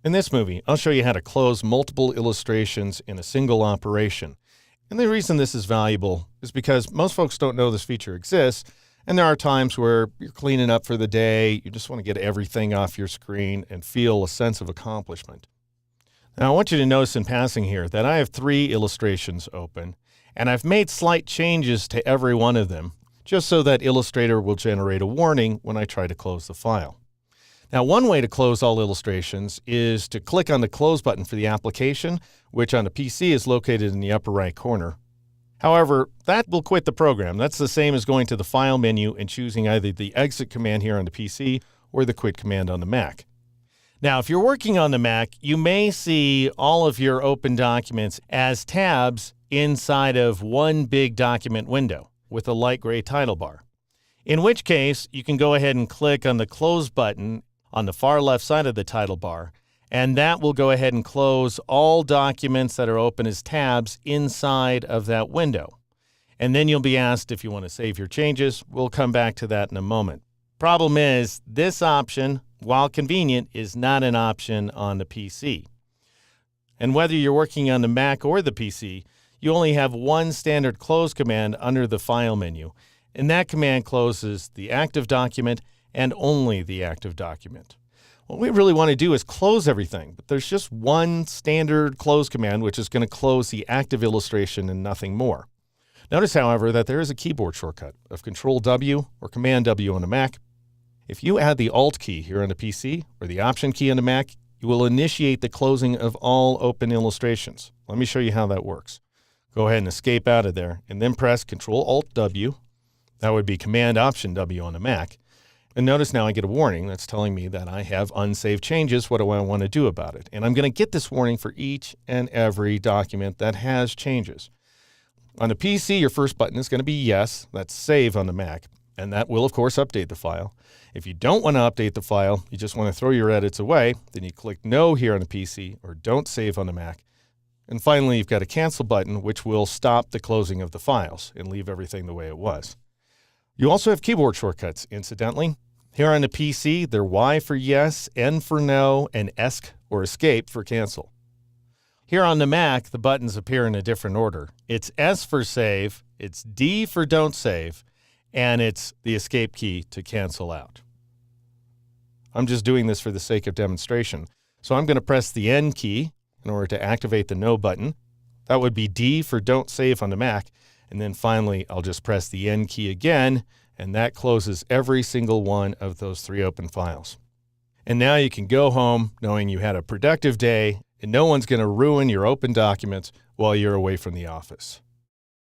In this movie, I'll show you how to close multiple illustrations in a single operation. And the reason this is valuable is because most folks don't know this feature exists, and there are times where you're cleaning up for the day, you just want to get everything off your screen and feel a sense of accomplishment. Now, I want you to notice in passing here that I have 3 illustrations open, and I've made slight changes to every one of them, just so that Illustrator will generate a warning when I try to close the file. Now, one way to close all illustrations is to click on the Close button for the application, which on a PC is located in the upper right corner. However, that will quit the program. That's the same as going to the File menu and choosing either the Exit command here on the PC or the Quit command on the Mac. Now, if you're working on the Mac, you may see all of your open documents as tabs inside of one big document window with a light gray title bar. In which case, you can go ahead and click on the Close button on the far left side of the title bar, and that will go ahead and close all documents that are open as tabs inside of that window. And then you'll be asked if you want to save your changes. We'll come back to that in a moment. Problem is, this option, while convenient, is not an option on the PC. And whether you're working on the Mac or the PC, you only have one standard close command under the File menu, and that command closes the active document and only the active document. What we really want to do is close everything, but there's just one standard close command which is going to close the active illustration and nothing more. Notice, however, that there is a keyboard shortcut of Control-W or Command-W on the Mac. If you add the Alt key here on the PC or the Option key on the Mac, you will initiate the closing of all open illustrations. Let me show you how that works. Go ahead and escape out of there and then press Control-Alt-W. That would be Command-Option-W on the Mac. And notice now I get a warning that's telling me that I have unsaved changes. What do I want to do about it? And I'm going to get this warning for each and every document that has changes. On the PC, your first button is going to be Yes. That's Save on the Mac. And that will, of course, update the file. If you don't want to update the file, you just want to throw your edits away, then you click No here on the PC or Don't Save on the Mac. And finally, you've got a Cancel button, which will stop the closing of the files and leave everything the way it was. You also have keyboard shortcuts, incidentally. Here on the PC, they're Y for Yes, N for No, and ESC or Escape for Cancel. Here on the Mac, the buttons appear in a different order. It's S for Save, it's D for Don't Save, and it's the Escape key to cancel out. I'm just doing this for the sake of demonstration. So I'm going to press the N key in order to activate the No button. That would be D for Don't Save on the Mac. And then finally, I'll just press the N key again, and that closes every single one of those 3 open files. And now you can go home knowing you had a productive day, and no one's going to ruin your open documents while you're away from the office.